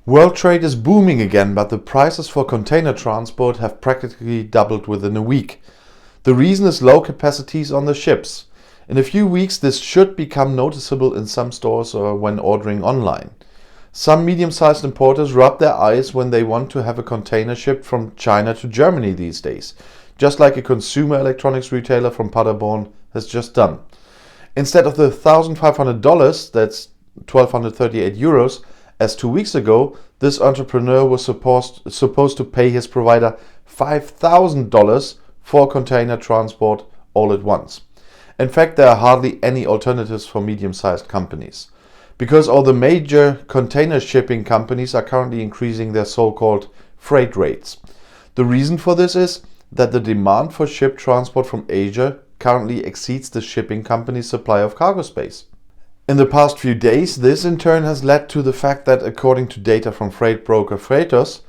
World trade is booming again, but the prices for container transport have practically doubled within a week. The reason is low capacities on the ships. In a few weeks, this should become noticeable in some stores or when ordering online. Some medium-sized importers rub their eyes when they want to have a container shipped from China to Germany these days, just like a consumer electronics retailer from Paderborn has just done. Instead of the $1,500, that's 1,238 euros, as 2 weeks ago, this entrepreneur was supposed to pay his provider $5,000 for container transport all at once. In fact, there are hardly any alternatives for medium-sized companies, because all the major container shipping companies are currently increasing their so-called freight rates. The reason for this is that the demand for ship transport from Asia currently exceeds the shipping company's supply of cargo space. In the past few days, this in turn has led to the fact that, according to data from freight broker Freightos,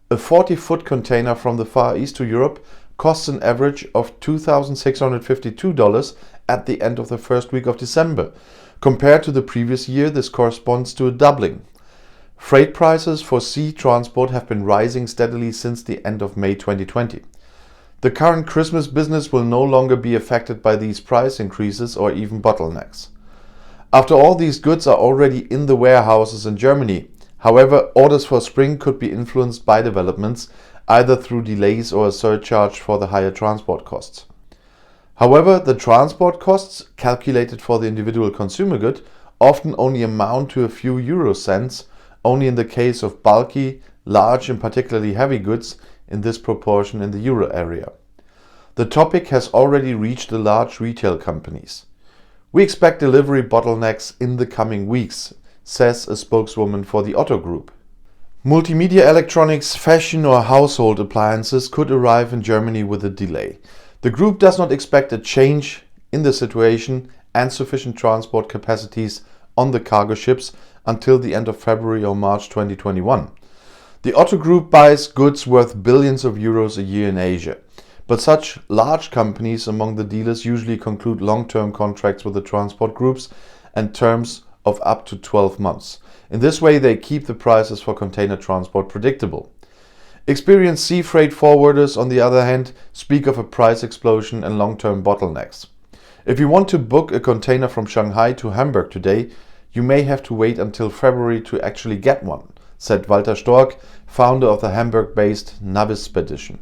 a 40-foot container from the Far East to Europe costs an average of $2,652 at the end of the first week of December. Compared to the previous year, this corresponds to a doubling. Freight prices for sea transport have been rising steadily since the end of May 2020. The current Christmas business will no longer be affected by these price increases or even bottlenecks. After all, these goods are already in the warehouses in Germany. However, orders for spring could be influenced by developments, either through delays or a surcharge for the higher transport costs. However, the transport costs, calculated for the individual consumer good, often only amount to a few euro cents, only in the case of bulky, large and particularly heavy goods, in this proportion in the euro area. The topic has already reached the large retail companies. We expect delivery bottlenecks in the coming weeks, says a spokeswoman for the Otto Group. Multimedia electronics, fashion or household appliances could arrive in Germany with a delay. The group does not expect a change in the situation and sufficient transport capacities on the cargo ships until the end of February or March 2021. The Otto Group buys goods worth billions of euros a year in Asia. But such large companies among the dealers usually conclude long-term contracts with the transport groups and terms of up to 12 months. In this way, they keep the prices for container transport predictable. Experienced sea freight forwarders, on the other hand, speak of a price explosion and long-term bottlenecks. If you want to book a container from Shanghai to Hamburg today, you may have to wait until February to actually get one, said Walter Stork, founder of the Hamburg-based Navispedition.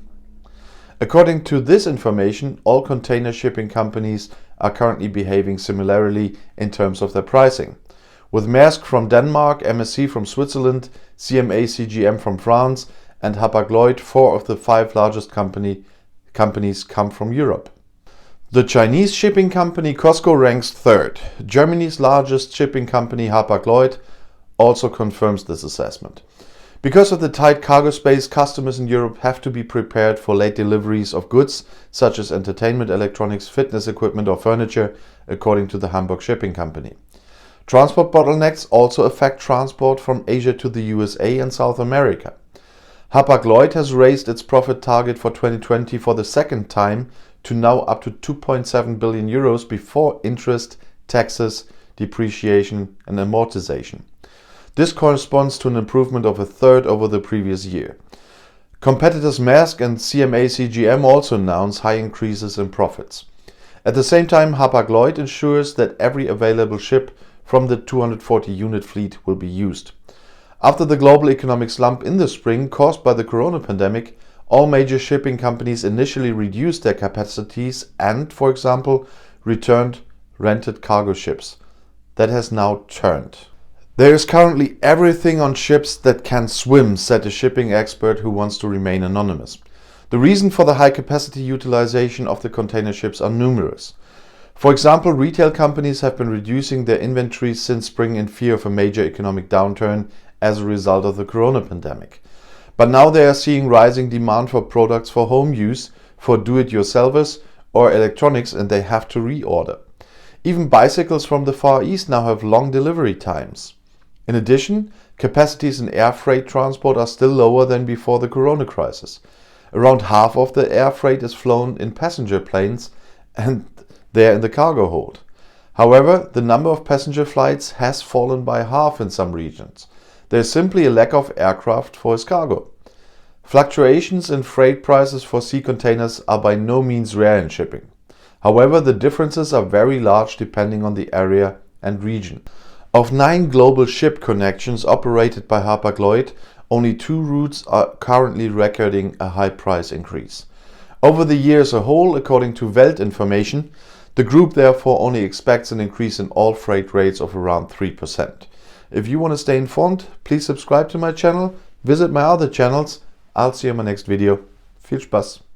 According to this information, all container shipping companies are currently behaving similarly in terms of their pricing, with Maersk from Denmark, MSC from Switzerland, CMA CGM from France and Hapag-Lloyd, 4 of the 5 largest companies come from Europe. The Chinese shipping company COSCO ranks 3rd. Germany's largest shipping company Hapag-Lloyd also confirms this assessment. Because of the tight cargo space, customers in Europe have to be prepared for late deliveries of goods such as entertainment electronics, fitness equipment or furniture, according to the Hamburg Shipping Company. Transport bottlenecks also affect transport from Asia to the USA and South America. Hapag-Lloyd has raised its profit target for 2020 for the second time to now up to 2.7 billion euros before interest, taxes, depreciation and amortization. This corresponds to an improvement of a third over the previous year. Competitors Maersk and CMA CGM also announce high increases in profits. At the same time, Hapag-Lloyd ensures that every available ship from the 240-unit fleet will be used. After the global economic slump in the spring caused by the corona pandemic, all major shipping companies initially reduced their capacities and, for example, returned rented cargo ships. That has now turned. There is currently everything on ships that can swim, said a shipping expert who wants to remain anonymous. The reason for the high capacity utilization of the container ships are numerous. For example, retail companies have been reducing their inventories since spring in fear of a major economic downturn as a result of the corona pandemic. But now they are seeing rising demand for products for home use, for do-it-yourselfers or electronics, and they have to reorder. Even bicycles from the Far East now have long delivery times. In addition, capacities in air freight transport are still lower than before the corona crisis. Around half of the air freight is flown in passenger planes and they're in the cargo hold. However, the number of passenger flights has fallen by half in some regions. There's simply a lack of aircraft for his cargo. Fluctuations in freight prices for sea containers are by no means rare in shipping. However, the differences are very large depending on the area and region. Of 9 global ship connections operated by Hapag-Lloyd, only 2 routes are currently recording a high price increase. Over the year as a whole, according to Welt information, the group therefore only expects an increase in all freight rates of around 3%. If you want to stay informed, please subscribe to my channel, visit my other channels. I'll see you in my next video. Viel Spaß!